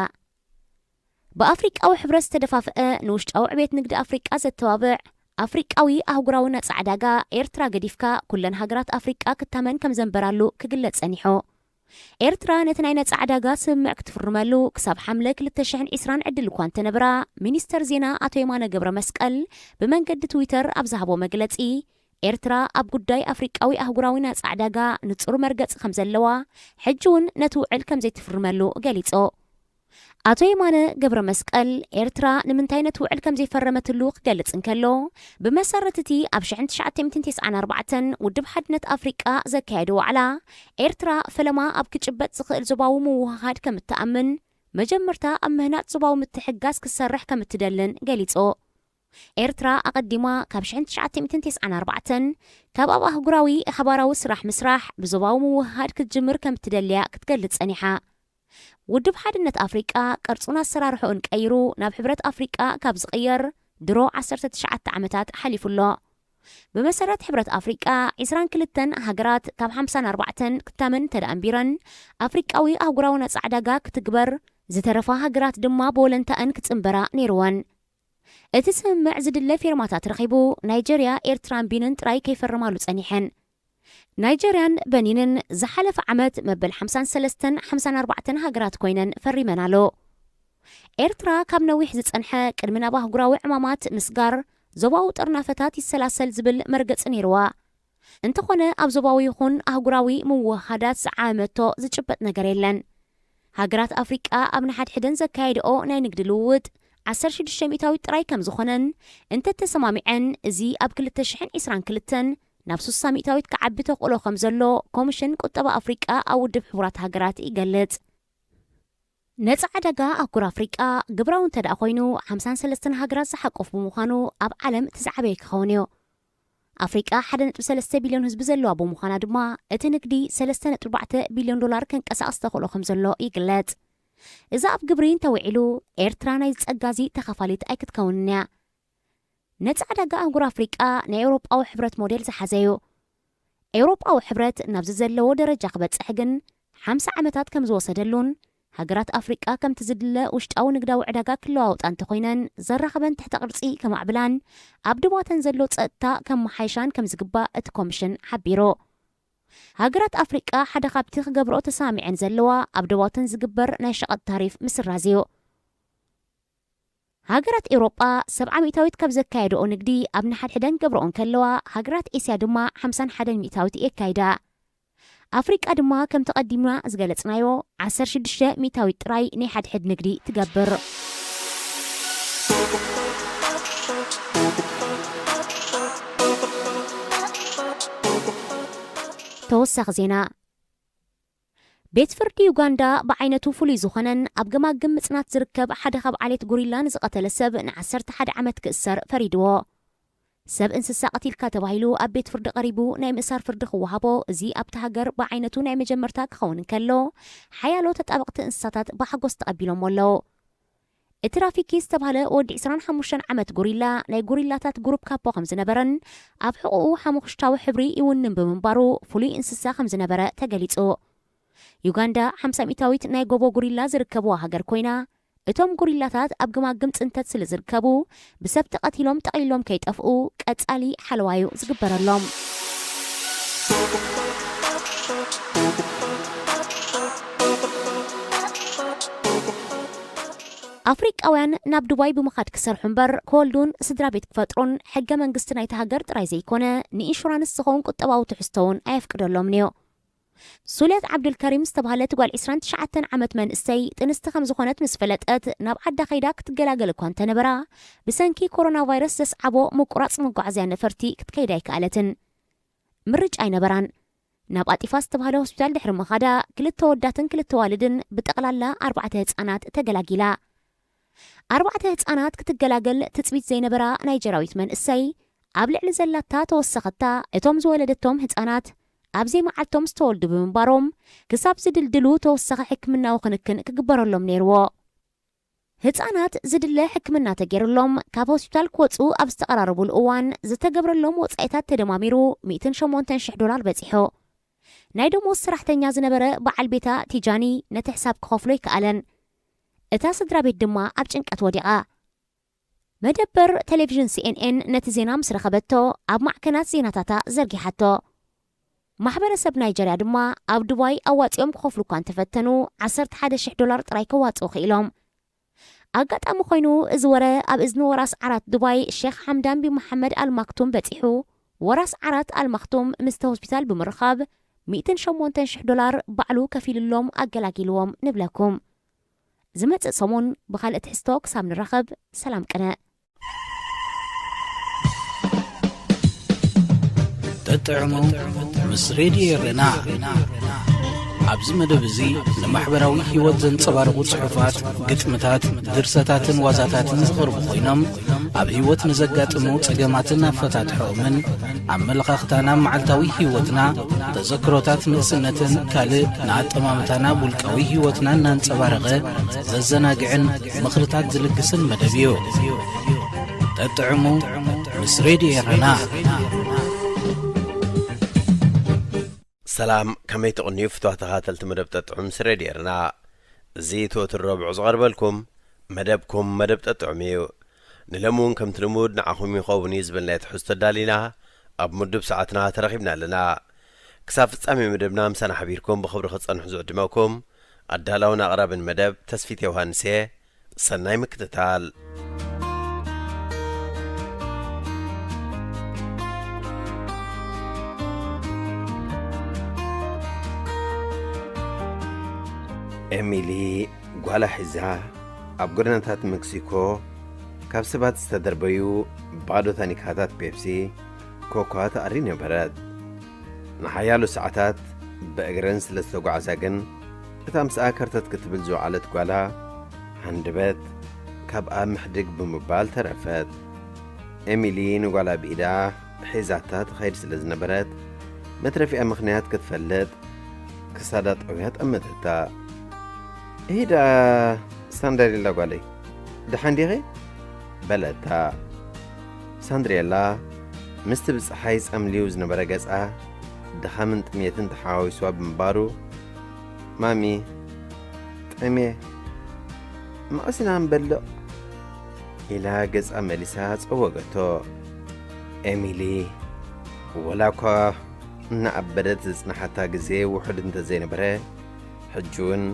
ብኣፍሪቃዊ ሕብረት ዝተደፋፍአ ንውሽጣዊ ዕብየት ንግዲ ኣፍሪቃ ዘተባብዕ ኣፍሪቃዊ ኣህጉራዊ ነጻ ዕዳጋ ኤርትራ ገዲፍካ ኩለን ሃገራት ኣፍሪቃ ክታመን ከም ዘንበራሉ ክግለጽ ጸኒሑ። ኤርትራ ነቲ ናይ ነጻ ዕዳጋ ስምምዕ ክትፍርመሉ ክሳብ ሓምለ 2020 ዕድል እኳ እንተነበራ ሚኒስተር ዜና ኣቶ የማነ ገብረ መስቀል ብመንገዲ ትዊተር ኣብ ዝሃቦ መግለጺ ኤርትራ ኣብ ጉዳይ ኣፍሪቃዊ ኣህጉራዊ ነጻ ዕዳጋ ንጹር መርገጽ ከም ዘለዋ ሕጂ እውን ነቲ ውዕል ከም ዘይትፍርመሉ ገሊጾ። ኣቶ የማነ ገብረ መስቀል ኤርትራ ንምንታይ ነቲ ውዕል ከም ዘይፈረመትሉ ክገልጽ እንከሎ ብመሰረት እቲ ኣብ 1994 ውድብ ሓድነት ኣፍሪቃ ዘካየደ ዋዕላ ኤርትራ ፈለማ ኣብ ክጭበጥ ዝኽእል ዞባዊ ምውህሃድ ከም እትኣምን መጀመርታ ኣብ ምህናጥ ዞባዊ ምትሕጋዝ ክሰርሕ ከም እትደልን ገሊጾ። ኤርትራ ኣቐዲማ ካብ 1994 ካብ ኣብ ኣህጉራዊ ሓባራዊ ስራሕ ምስራሕ ብዞባዊ ምውህሃድ ክትጅምር ከም እትደልያ ክትገልጽ ጸኒሓ። ውድብ ሓድነት ኣፍሪቃ ቅርጹን ኣሰራርሑን ቀይሩ ናብ ሕብረት ኣፍሪቃ ካብ ዝቕየር ድሮ 19 ዓመታት ሓሊፉሎ። ብመሰረት ሕብረት ኣፍሪቃ 22 ሃገራት ካብ 54 ክታመን ተደኣንቢረን ኣፍሪቃዊ ኣህጉራዊ ነጻ ዕዳጋ ክትግበር ዝተረፋ ሃገራት ድማ ብወለንታአን ክጽንበራ ነይሩወን። እቲ ስምምዕ ዝድለ ፊርማታት ረኺቡ ናይጀርያ ኤርትራን ቢንን ጥራይ ከይፈርማሉ ጸኒሐን። ናይጀርያን በኒንን ዝሓለፈ ዓመት መበል 53-54 ሃገራት ኮይነን ፈሪመናሎ ኤርትራ ካብ ነዊሕ ዝጸንሐ ቅድሚ ናብ ኣህጉራዊ ዕማማት ምስጋር ዞባዊ ጠርናፈታት ይሰላሰል ዝብል መርገጽ ነይርዋ እንተኾነ ኣብ ዞባዊ ይኹን ኣህጉራዊ ምውሃዳት ዝዓመቶ ዝጭበጥ ነገር የለን ሃገራት ኣፍሪቃ ኣብ ንሓድሕደን ዘካየድኦ ናይ ንግዲ ልውውጥ 16% ጥራይ ከም ዝኾነን እንተተሰማሚዐን እዚ ኣብ 2022 ናብ 60% ክዓቢ ተኽእሎ ከም ዘሎ ኮሚሽን ቁጠባ ኣፍሪቃ ኣብ ውድብ ሕቡራት ሃገራት ይገልጽ ነፃ ዕዳጋ ኣህጉር ኣፍሪቃ ግብራዊ እንተደኣ ኮይኑ 53 ሃገራት ዝሓቆፍ ብምዃኑ ኣብ ዓለም ትዛዕበየ ክኸውን እዩ ኣፍሪቃ 1.3 ቢልዮን ህዝቢ ዘለዋ ብምዃና ድማ እቲ ንግዲ 3.4 ቢልዮን ዶላር ከንቀሳቐስ ተኽእሎ ከም ዘሎ ይግለጽ እዛ ኣብ ግብሪ እንተውዒሉ ኤርትራ ናይ ዝጸጋዚ ተኸፋሊት ኣይክትከውንን እያ ነፃ ዕዳጋ ኣህጉር ኣፍሪቃ ናይ ኤውሮጳዊ ሕብረት ሞዴል ዝሓዘ እዩ ኤውሮጳዊ ሕብረት ናብዚ ዘለዎ ደረጃ ክበጽሕ ግን 50 ዓመታት ከም ዝወሰደሉን ሃገራት ኣፍሪቃ ከምቲ ዝድለ ውሽጣዊ ንግዳዊ ዕዳጋ ክለዋውጣ እንተኾይነን ዘራኸበን ትሕተ ቅርጺ ከማዕብላን ኣብ ድባተን ዘሎ ጸጥታ ከም መሓይሻን ከም ዝግባእ እቲ ኮሚሽን ሓቢሩ ሃገራት ኣፍሪቃ ሓደ ካብቲ ክገብርኦ ተሰሚዐን ዘለዋ ኣብ ድባተን ዝግበር ናይ ሸቐጥ ታሪፍ ምስራዝ እዩ ሃገራት ኤውሮጳ 70% ካብ ዘካየድኦ ንግዲ ኣብ ንሓድሕደን ገብርኦን ከለዋ ሃገራት ኤስያ ድማ 51% የካይዳ ኣፍሪቃ ድማ ከም ተቐዲምና ዝገለጽናዮ 16% ጥራይ ናይ ሓድሕድ ንግዲ ትገብር ተወሳኺ ዜና ቤት ፍርዲ ዩጋንዳ ብዓይነቱ ፍሉይ ዝኾነን ኣብ ገማግም ምጽናት ዝርከብ ሓደ ካብ ዓሌት ጎሪላ ንዝቐተለ ሰብ ን11 ዓመት ክእሰር ፈሪድዎ ሰብ እንስሳ ቀቲልካ ተባሂሉ ኣብ ቤት ፍርዲ ቀሪቡ ናይ ምእሳር ፍርዲ ክወሃቦ እዚ ኣብቲ ሃገር ብዓይነቱ ናይ መጀመርታ ክኸውን ከሎ ሓያሎ ተጣበቕቲ እንስሳታት ብሓጎስ ተቐቢሎም ኣለዉ እቲ ራፊኪ ዝተባህለ ወዲ 25 ዓመት ጎሪላ ናይ ጎሪላታት ግሩፕ ካፖ ከም ዝነበረን ኣብ ሕቑኡ ሓሙኽሽታዊ ሕብሪ ይውንን ብምንባሩ ፍሉይ እንስሳ ከም ዝነበረ ተገሊጹ ዩጋንዳ 50% ናይ ጎቦ ጎሪላ ዝርከብዋ ሃገር ኮይና እቶም ጎሪላታት ኣብ ገማግም ጽንተት ስለ ዝርከቡ ብሰብ ተቐቲሎም ጠቕሊሎም ከይጠፍኡ ቀጻሊ ሓለዋዩ ዝግበረሎም ኣፍሪቃውያን ናብ ዱባይ ብምኻድ ክሰርሑ እምበር ከወልዱን ስድራ ቤት ክፈጥሩን ሕገ መንግስቲ ናይቲ ሃገር ጥራይ ዘይኮነ ንኢንሹራንስ ዝኸውን ቁጠባዊ ትሕዝቶውን ኣየፍቅደሎምን እዩ ሱልያት ዓብዱልከሪም ዝተባህለት ጓል 29 ዓመት መንእሰይ ጥንስቲ ከም ዝኾነት ምስ ፈለጠት ናብ ዓዳ ኸይዳ ክትገላገል እኳ እንተነበራ ብሰንኪ ኮሮና ቫይረስ ዘስዓቦ ምቁራጽ መጓዓዝያ ነፈርቲ ክትከይዳ ኣይከኣለትን ምርጫ ኣይነበራን ናብ ኣጢፋ ዝተባህለ ሆስፒታል ድሕሪ ምኻዳ 2 ወዳትን 2 ዋልድን ብጠቕላላ 4 ህፃናት ተገላጊላ 4 ህፃናት ክትገላገል ትጽቢት ዘይነበራ ናይጀራዊት መንእሰይ ኣብ ልዕሊ ዘላታ ተወሰኸታ እቶም ዝወለደቶም ህፃናት ኣብዘይ መዓልቶም ዝተወልዱ ብምንባሮም ክሳብ ዝድልድሉ ተወሰኸ ሕክምናዊ ክንክን ክግበረሎም ነይርዎ ህፃናት ዝድለ ሕክምና ተገይሩሎም ካብ ሆስፒታል ክወፁ ኣብ ዝተቐራረቡሉ እዋን ዝተገብረሎም ወጻኢታት ተደማሚሩ $108,000 በፂሑ ናይ ደሞዝ ሰራሕተኛ ዝነበረ በዓል ቤታ ቲጃኒ ነቲ ሕሳብ ክኸፍሎ ይከኣለን እታ ስድራ ቤት ድማ ኣብ ጭንቀት ወዲቓ መደበር ቴሌቪዥን CNN ነቲ ዜና ምስ ረኸበቶ ኣብ ማዕከናት ዜናታታ ዘርጊሓቶ ማሕበረሰብ ናይጀርያ ድማ ኣብ ዱባይ ኣዋፂኦም ክኸፍሉ እኳ እንተፈተኑ $11,000 ጥራይ ከዋፅኡ ክኢሎም ኣጋጣሚ ኮይኑ እዚ ወረ ኣብ እዝኒ ወራስ ዓራት ዱባይ ሼክ ሓምዳን ቢን መሐመድ አልማክቱም በፂሑ ወራስ ዓራት አልማክቱም ምስተ ሆስፒታል ብምርኻብ $108,000 ባዕሉ ከፊልሎም ኣገላጊልዎም ንብለኩም ዝመጽእ ሰሞን ብኻልእ ትሕዝቶ ክሳብ ንረኸብ ሰላም ቅነ ተጥዕሙ ምስ ሬድዮ የርና ኣብዚ መደብ እዚ ንማሕበራዊ ህይወት ዘንጸባርቑ ጽሑፋት ግጥምታት ድርሰታትን ዋዛታትን ዝቐርቡ ኮይኖም ኣብ ህይወት ንዘጋጥሙ ጸገማትን ኣፈታትሖምን ኣመለኻኽታና መዓልታዊ ህይወትና ተዘክሮታት ንእስነትን ካልእ ንኣጠማምታና ውልቃዊ ህይወትና እናንጸባረቐ ዘዘናግዕን ምኽርታት ዝልግስን መደብ እዩ ተጥዕሙ ምስ ሬድዮ የርና سلام كميت أغنية فتوى تخاتلت مدب تطعم سريديرنا زيتو الربع صغربلكم مدبكم مدب تطعميو نلمون كم تلمود نعخم يخوبني زبلنا يتحس تدالينا أب مدب ساعتنا ترغبنا لنا ክሳብ ፍጻሜ መደብና ምሳና ሓቢርኩም ብኽብሪ ክጸንሑ ዝዕድመኩም ኣዳላውን ኣቕራብን መደብ ተስፊት ዮሃንስ እየ ሰናይ ምክትታል ኤሚሊ ጓላ ሒዛ ኣብ ጎደናታት ሜክሲኮ ካብ ሰባት ዝተደርበዩ ባዶ ታኒካታት ፔፕሲ ኮካ ተኣሪ ነበረት ንሓያሉ ሰዓታት ብእግረን ስለ ዝተጓዓዛ ግን እታ ምስኣ ከርተት ክትብል ዝወዓለት ጓላ ሃንደበት ካብኣ ምሕድግ ብምባል ተረፈት ኤሚሊ ንጓላ ብኢዳ ሒዛታ ትኸይድ ስለ ዝነበረት መትረፊኣ ምኽንያት ክትፈልጥ ክሳዳ ጠውያ ጠመተታ ኢዳ ሳንድሬላ ጓለይ ድሓን ዲኺ በለታ ሳንድሬላ ምስቲ ብፀሓይ ጸምሊው ዝነበረ ገጻ ድኻምን ጥሜትን ተሓዋዊስዋ ብምባሩ ማሚ ጥሜ ማእሲና ንበልቕ ኢላ ገጻ መሊሳ ጸወገቶ ኤሚሊ ወላ እኳ እናኣበደት ዝጽናሓታ ግዜ ውሑድ እንተዘይነበረ ሕጂውን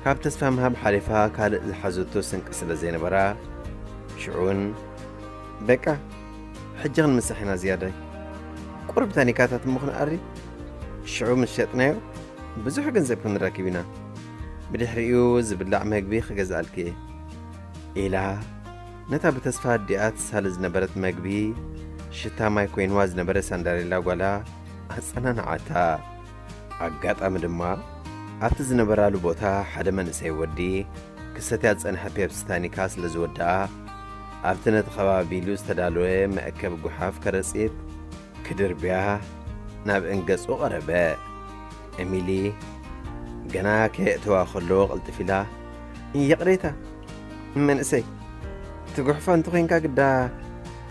ካብ ተስፋ ምሃብ ሓሊፋ ካልእ ዝሓዘቶ ስንቂ ስለ ዘይነበራ ሽዑን በቃ ሕጂ ክንምሳሕ ኢና ዝያዳይ ቁርብ ታኒካታት እሞ ክንኣሪ ሽዑ ምስ ሸጥናዮ ብዙሕ ገንዘብ ክንረክብ ኢና ብድሕሪኡ ዝብላዕ መግቢ ክገዝኣልክ እየ ኢላ ነታ ብተስፋ ኣዲኣ ትሳሊ ዝነበረት መግቢ ሽታ ማይ ኮይንዋ ዝነበረ ሳንዳሬላ ጓላ ኣጸናንዓታ ኣጋጣሚ ድማ ኣብቲ ዝነበራሉ ቦታ ሓደ መንእሰይ ወዲ ክሰትያ ዝጸንሐ ፔፕሲ ታኒካ ስለ ዝወድኣ ኣብቲ ነቲ ኸባቢሉ ዝተዳለወ መእከብ ጉሓፍ ከረጺት ክድርብያ ናብ እንገጹ ቐረበ ኤሚሊ ገና ከየእተዋ ኸሎ ቕልጥፊላ የቕሬታ መንእሰይ ትጉሕፋ እንተ ኾንካ ግዳ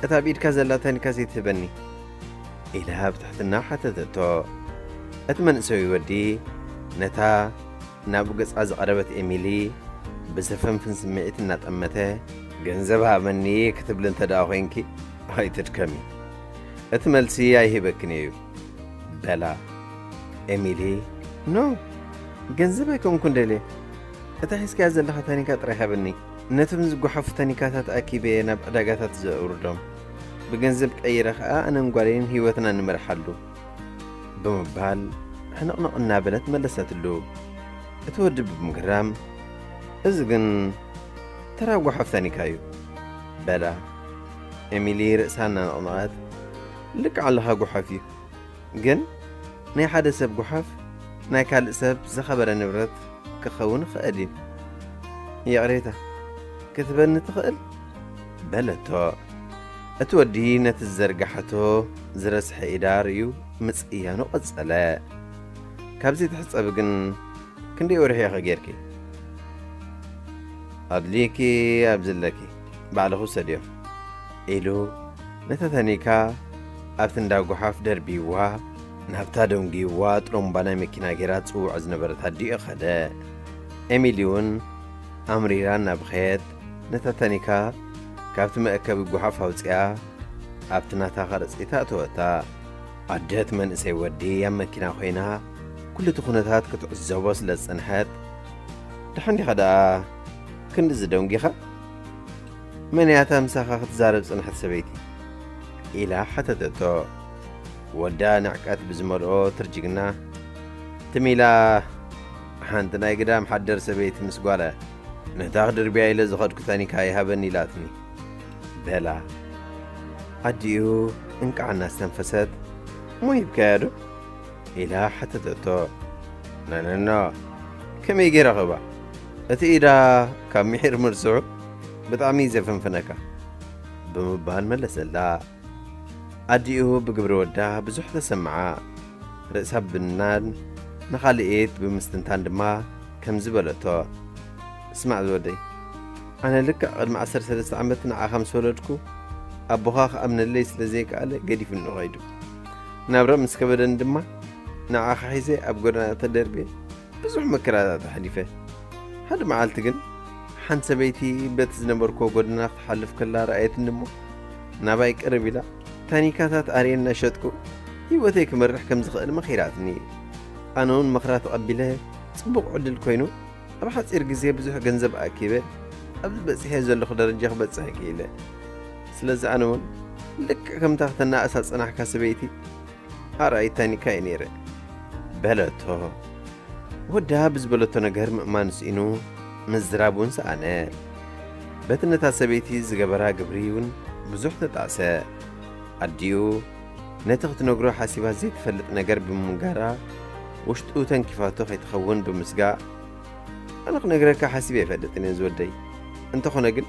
እታ ብኢድካ ዘላ ታኒካ ዘይትህበኒ ኢላ ብትሕትና ሓተተቶ እቲ መንእሰይ ወዲ ነታ ናብ ገጻ ዝቐረበት ኤሚሊ ብዘፈንፍን ስምዒት እናጠመተ ገንዘብ ሃበኒ ክትብል እንተ ደኣ ኾንኪ ኣይትድከሚ እቲ መልሲ ኣይሂበክን እዩ በላ ኤሚሊ ኖ ገንዘብ ኣይኮንኩን ደልየ እታ ሒዝካያ ዘለኻ ታኒካ ጥራይ ሃበኒ ነቶም ዝጓሓፉ ታኒካታት ኣኪበ ናብ ዕዳጋታት ዘውርዶም ብገንዘብ ቀይረ ኸዓ ኣነን ጓሌን ህይወትና እንመርሓሉ ብምባል ሕንቕንቕ እናበለት መለሰትሉ እቲ ወዲ ብምግራም እዚ ግን ተራ ጓሓፍ ታኒካ እዩ በላ ኤሚሊ ርእሳ እናነቕነቐት ልክዕ ኣለኻ ጓሓፍ እዩ ግን ናይ ሓደ ሰብ ጓሓፍ ናይ ካልእ ሰብ ዝኸበረ ንብረት ክኸውን ክእል እዩ የቕሬታ ክትበኒ ትኽእል በለቶ እቲ ወዲ ነቲ ዝዘርጋሕቶ ዝረስሐ ኢዳ ርእዩ ምጽእያኑ ቐጸለ ካብዚ ትሕጸብ ግን ክንደይ ወርሒ ኢኸ ጌርኪ ኣድልይኪ ኣብዝለኪ ባዕልኹ ሰድዮም ኢሉ ነታ ታኒካ ኣብቲ እንዳ ጓሓፍ ደርቢዋ ናብታ ደንጊዋ ጥሮምባ ናይ መኪና ጌራ ጽውዕ ዝነበረት ኣዲኡ ኸደ ኤሚሊ እውን ኣምሪራ እናብኸየት ነታ ታኒካ ካብቲ መእከቢ ጓሓፍ ኣውፅያ ኣብቲ ናታ ኸረጺታ እተወታ ኣደት መንእሰይ ወዲ ኣብ መኪና ኾይና ኩሉ እቲ ኩነታት ክትዕዘቦ ስለ ዝጸንሐት ድሓን ዲኻ ደኣ ክንዲ ዝደንጊኻ መን እያ እታ ምሳኻ ክትዛረብ ጽንሐት ሰበይቲ ኢላ ሓተተቶ ወዳ ንዕቀት ብዝመልኦ ትርጅግና ትሚላ ሓንቲ ናይ ግዳም ሓደር ሰበይቲ ምስ ጓለ ነታ ክድርብያ ኢለ ዝኸድኩ ታኒካ ይሃበኒ ኢላትኒ በላ ኣዲኡ እንቃዕና ዝተንፈሰት እሞ ሂብካያ ዶ ኢላ ሓተተቶ ነነኖ ከመይ ገይረ ኸባ እቲ ኢዳ ካብ ምሒር ምርስዑ ብጣዕሚ ዘፈንፍነካ ብምባል መለሰላ ኣዲኡ ብግብሪ ወዳ ብዙሕ ተሰምዓ ርእሳ ብናን ንኻልኤት ብምስትንታን ድማ ከም ዝበለቶ እስማዕ ዝወደይ ኣነ ልክዕ ቅድሚ 13 ዓመት ንዓኻ ምስ ወለድኩ ኣቦኻ ክኣምነለይ ስለ ዘይከኣለ ገዲፍኒ ኸይዱ ናብራ ምስ ከበደኒ ድማ ንዓኻ ሒዘ ኣብ ጎደና ተደርብየ ብዙሕ መከራታት ሓሊፈ ሓደ መዓልቲ ግን ሓንቲ ሰበይቲ በቲ ዝነበርኮ ጎደና ክትሓልፍ ከላ ረኣየትኒ እሞ ናባይ ቅርብ ኢላ ታኒካታት ኣርየና ሸጥኩ هيوتي كمرح كم زخل مخيراتني أنا ون مخرات قبله صبغ عدل كوينو أبى حصير جزية بزح جنزب أكيبه أبى بس هذا اللي خدر الجخ بس هكيله سلز أنا ون لك كم تختنا أساس أنا حكاسبيتي أرأي تاني كاينيره بلته وده بزبلته نجار ما نسينو مزرابون سأنا بتنا تسبيتي زجبرها جبريون بزح تتعسى أديو نتغت نجرو حاسبها زيت فلت نجار بمجرى وشتو تنكفاتو خيتخون بمسجع أنا خنجرك حاسبي فدتني زودي أنت خنجر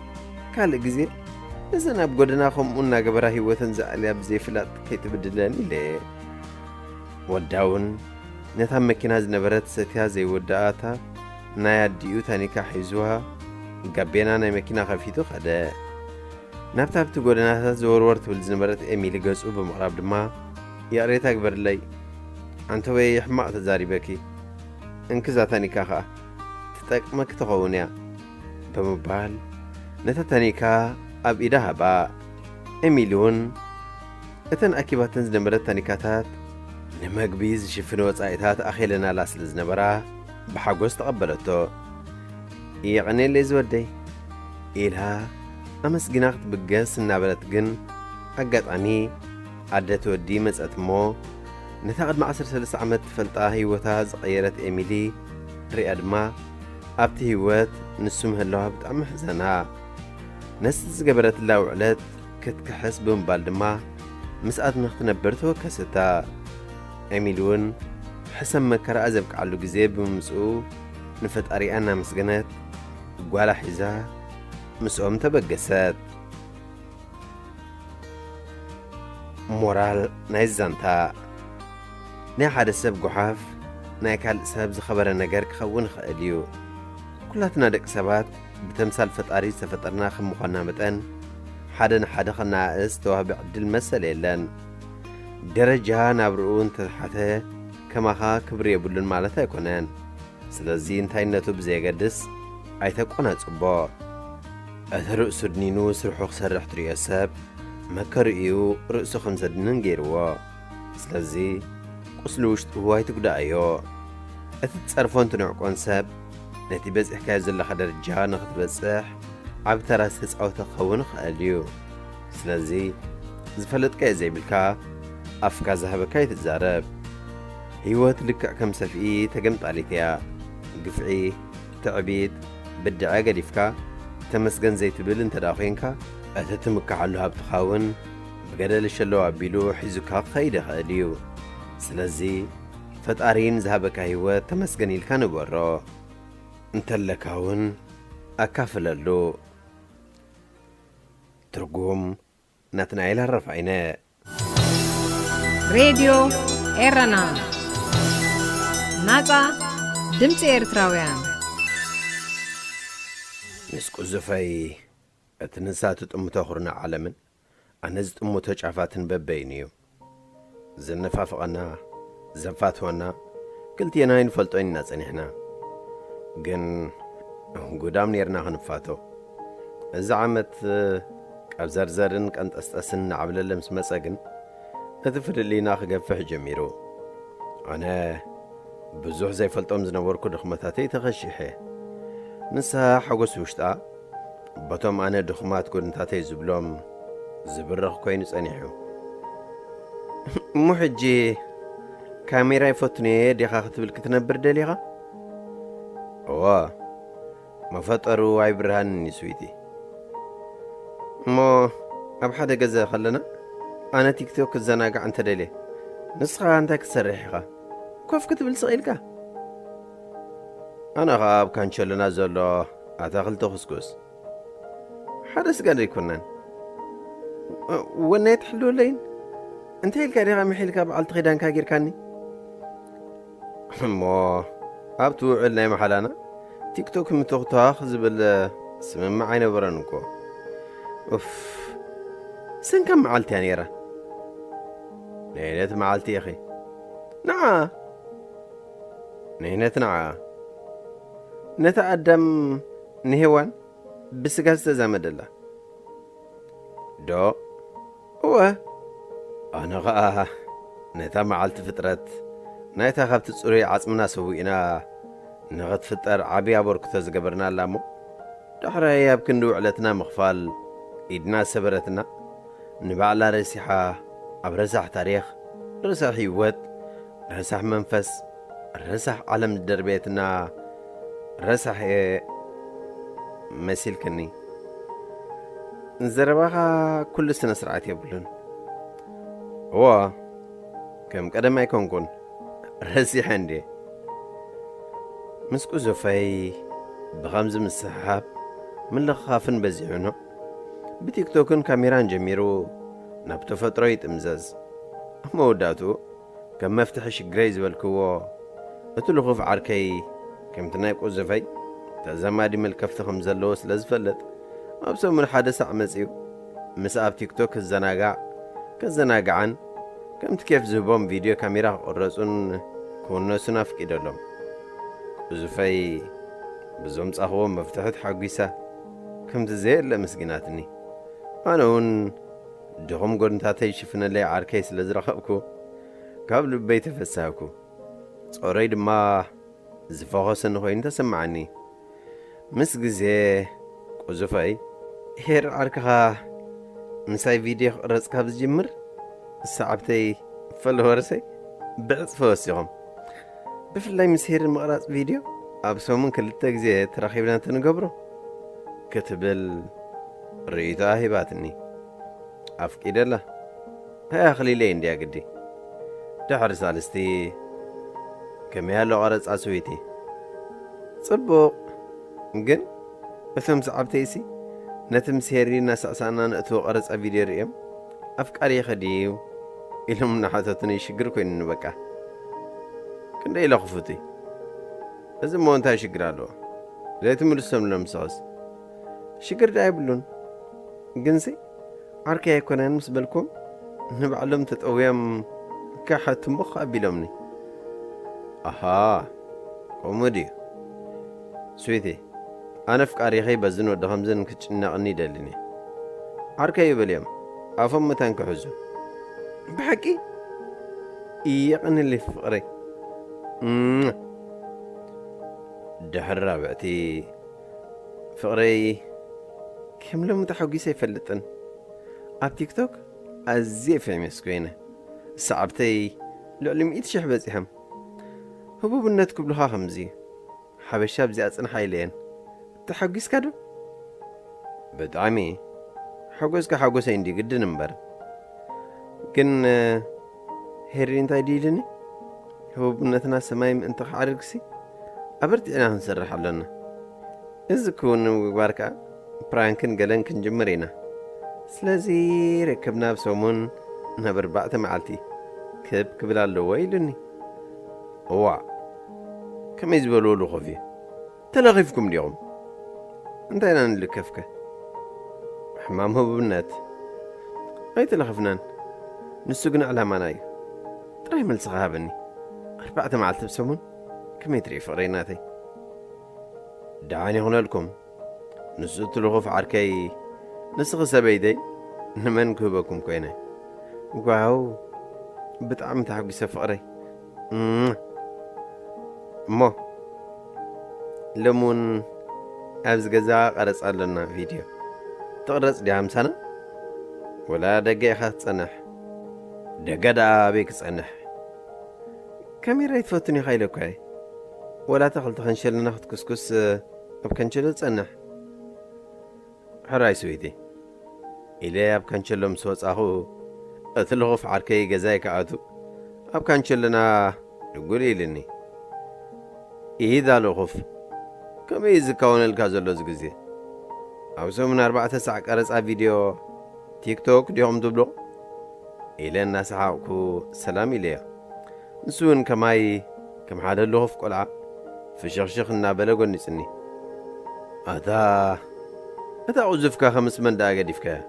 كال جزير إذا أنا بقولنا خم قلنا جبرها هي وتنزع لي بزي فلت كيتبدلني ليه وداون نتهم مكينة زنبرت ستها زي وداعتها نايا ديو تاني كحيزوها قبينا ناي مكينة خفيتو خدا نبتها بتقولنا زور ورت والزنبرت إيميلي قصو بمقرب دما يا ريت أكبر لي أنتو يحمق تزاري بكي انكزا تاني كاخا تتاكمك تغونيا بمبال نتا تاني كا أب إيداها با إيميلون اتن أكيباتن زنبرت تاني كاتات نمجبيز شفنو وصايتات أخيلنا لاسل زنبرا بحاجوز تقبلته يعني اللي زودي إلها أمس جناخت بجس النابلت جن أجت عني عدت ودي مسأت مو نتاقد مع 10 عمت فلطة هيوتها غيرت إيميلي رياد ما أبت هيوت نسمها الله بتأم حزنها نسز جبرت الله وعلت كتكحس بمبالدما مسأت نختنبرته كستا إيميلون حسن مكرا أزبك على جزيب ومسؤو نفت أريانا مسجنات قوالا حزا مسؤوم تبقسات مورال نايزانتا نا حدا سب قحاف نا كال سب زخبر نجارك خون خاليو كلاتنا دك سبات بتمثال فتاري سفترنا خمقنا متن حدا خنا استوهب عدل مسألة لان درجة نابرون تحته كما خا كبر يبلون مالته يكونن سلازين تاينتو بزي قدس ايتقونا صبا اثر سدنينو سرحو خسرح ترياسب مكرئيو رأسو خمسدنن غيروا سلازي قسلوش واي تقدايو اتتصرفون تنعقون سب نتي بز حكايه زله خدرجه نختبصح عبتراس تصاو تخون خاليو سلازي زفلت كاي زي بالكا أفكا زهبكا يتزارب هيوات لك كم سفئي تقمت عليكيا قفعي تعبيد بدعا قديفكا تمسقن زي تبل انت داخينكا أتتمكا علوها بتخاون بقدل الشلو عبيلو حيزوكا خيدة خاليو سلازي فتقارين زهبكا هيوات تمسقن يلكانو برا انت اللكاون أكافل اللو ترقوم ناتنايل الرفعيناء راديو إيرانا ناتا دمت إيرتراويان نسكو زفاي اتنساتو تأمتو خرنا عالمن أنزت أمتو جعفاتن ببينيو زنفافقنا زنفاتوانا قلت يناين فلطوين ناس انحنا قن قدام نيرنا خنفاتو إذا عمت أبزرزرن كانت أستأسن عبل اللمس مساقن أتفر اللي ناخ قفح جميرو أنا بزوح زي فلطوم زنوركو دخمتاتي تغشيحي نسا حقوس وشتا بطوم أنا دخمات كورنتاتي زبلوم زبرخ كوينس أنيحو محجي كاميرا يفوتني دي خاخت بالكتنبر دليغا واه ما فطروا عبرهن نسويتي مو أب حدا جزا خلنا أنا تيك توك الزناقة عن تدلي نسخة عندك سريحة كيف كتب لصغيرك أنا غاب كان شلنا زلو أتاخل تخسكوس حدث قال يكونن وانا يتحلو لين انت هيل كاريغا محيلك بعلت غيدان كاقير كاني مو أبتو علنا محلانا تيك توك متوقتاخ زبل سمم معاينا برانوكو اوف سن كم معالتي انيرا نينت معالتي يا اخي نعا نينت نعا نتقدم نهوان بسقاز تزامد الله دو هو انا غا نتا معلت فترت نايتا خبت صوري عصمنا سوينا نغت فتر عبي أبوركتو زقبرنا لامو دحرا يابكن دو علتنا مخفال إدنا سبرتنا نبعلا رسيحة أبرزح تاريخ رسح هيوت رسح منفس رسح علم دربيتنا رسح مسيل كني نزرباها كل سنة سرعات يبلون هو كم قدم ما يكون رسيح عندي مسكو زفاي بغمز مسحاب من لخافن بزيعنو بتيك توكن كاميران جميرو نبتو فترة يتمزز موداتو كم مفتحش جريز والكو اتلو خوف عركي كم تنايب زفاي تزمادي من الكفتخم زلوس لزفلت أبسو من حادثة عمزيو مساب تيك توك كالزناقعان كمت كيف زبون فيديو كاميرا قرصون كونو سناف كيدولهم زفاي بزوم صاحبهم مفتحت حقيسة كمت زي لمسكيناتني أنا هون دهم قرنتاتي شفنا لي عركيس لزرخبكو قبل بيت فساكو صوريد ما زفاقس نخوين تسمعني مسك زي قزفاي هير عركها مساي فيديو رز كابز جمر الساعبتي فالهورسي بعص فوسيهم بفلاي مسير المقراص فيديو أبسو من كل تجزئة تراخيبنا تنقبرو كتب الرئيتا هباتني أفكيد الله هيا خليلين دي أقدي دحر سالستي كميالو غرز أسويتي صبوق نقن بثم سعبتيسي نتم سيري ناس أسانا نأتو غرز أفيديو رئيم أفكاري خديو إلهم نحاتتني شكركو إن نبكا كندا إلا خفوتي إذا ما أنت شكرالو زي تمرسهم لمساس شكر دايبلون جنسي عركي يكون أنا مسبلكم نبعلم تتقويم كاحة تنبخ أبيلمني أها كومودي سويتي أنا فكاري خي بزن ودخمزن كتشنا أني دلني عركي يبليم أفهم متان كحزو بحكي إيقن اللي فقري دحر رابعتي فقري كم لو متحوقي سيفلتن اب تيك توك أزي فيمس كوينة صعبتي لعلم يتشح بزيهم هبوب النت كبلها خمزي حاب الشاب زي أصن حايلين تحوقي سكادو بدعمي حوقوسك حوقوسي عندي قد نمبر كن هيرين تايديدني هبوب النتنا سمايم انت حارقسي أبرت أنا هنسرح لنا إذا كون باركة برانكن قلن كن جمرينا سلازي ركبنا بسومون نبر بعت معلتي كب كبلالو ويلني هو كم يزبلوا له خفي تلغيفكم اليوم انت انا نلكفك حمام هو بالنات اي تلغفنان نسوقنا على ماناي تراي مل صغابني 4 معلت بسومون كم يتري فريناتي دعاني هنا لكم نسوت الغف عركي نسغ سبيدي نمن كوبكم كوينه واو بطعم تحقي سفقري مو لمون أبز جزا قرص لنا فيديو تقرص دي 50 سنة ولا دقيقة تصنح دقدا بيك تصنح كاميرا يتفوتني خيلك هاي ولا تخل تخنشل ناخد كسكس بكنشل تصنح حراي سويتي إلي بكنشل مسوس أخو أتلغف عركي جزاي كعاتو بكنشلنا نقولي لني إذا لغف كم يزكون الكازلوز جزي أو سو من 4 ساعة قرص فيديو تيك توك ديهم دبلو إلى الناس حاوكو سلام إليا نسون كماي كم حدا لغف قلعة في شخشخنا بلغو نسني أتا عزفك 5 من دقيقة ديفكا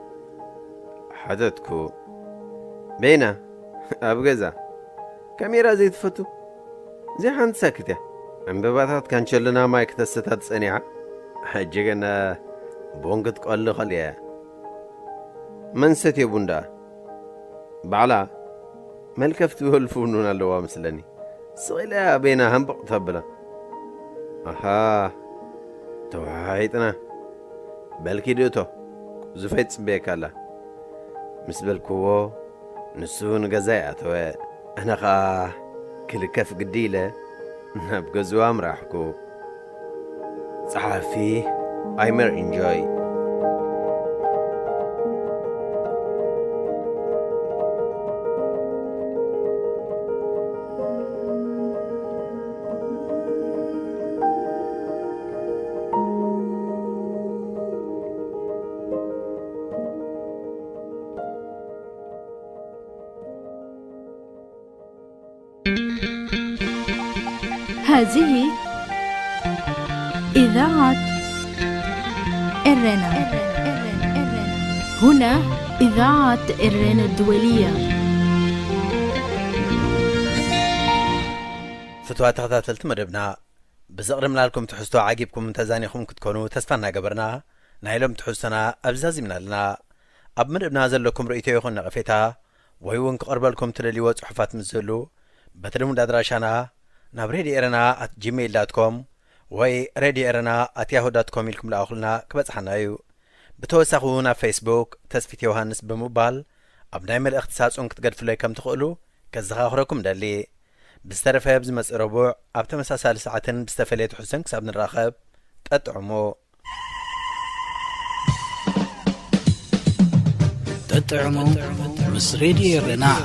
حدثكو بينا أبغزا كاميرا زي تفتو زي حان ساكتة انبباتات كان شلنا مايك تستات صنيعة حجينا بونقت قل خليا من ستي بوندا بعلا ملكفت والفونون اللوام سلني صغيلة بينا هم بقتبلا أها توهايتنا بلكي دوتو زفيت سبيك الله مسبلكو نسون غزاياتو أنا خا كل كف قديلة نبقى زوام راحكو صحافي أيمر إنجوي هذه إذاعة إرنا. هنا إذاعة إرنا الدولية. فتوات تغتاتلت مدبنا بزقرمنا لكم تحسوا عاقبكم تزانيكم كتكونوا تسفنا قبرنا نايلم تحسنا أبزازي من لنا أب مدبنا زلكم رؤيتي يخون نغفيتها ويوان قرب لكم تلليوات صحفات مزلو بتلمون دادراشانا نابريدي إرنا @gmail.com وي رادي إرنا @yahoo.com لكم لأخلنا كبتحنا يو بتوسخونا فيسبوك تسفيت يوهانس بموبال أبنايمر اختصاص انك تقدفوا لي كم تقولوا كزخاخركم دالي بسترفها بزمس ربوع أبتمسا ساعتين بستفليت حسن كسابن الراخب تطعمو مس رادي إرنا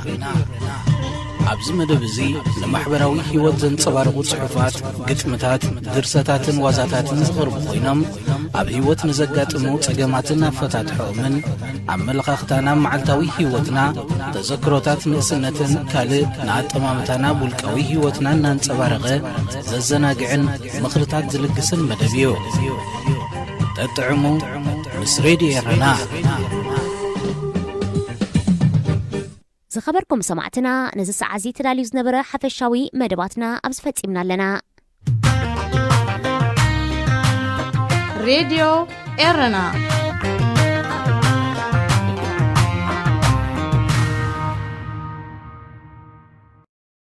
عبز مدبزي لمحبراوي هيوت زنصبارقو صحفات قتمتات درستاتن وازاتاتن زغرب خوينم عب هيوت نزقاتمو صقاماتنا فتاتحو من عملقاختانا معلتاوي هيوتنا تذكروتات نقسنتن كالي نعطمامتانا بولكاوي هيوتنا نانصبارقه ززناقعن مخرطات زلقسن مدبيو تطعمو مس رادي إرنا زخبركم سمعتنا نزل ساعزي تداليو زنبرة حفشاوي مدباتنا أبز فتيمنا لنا راديو إرنا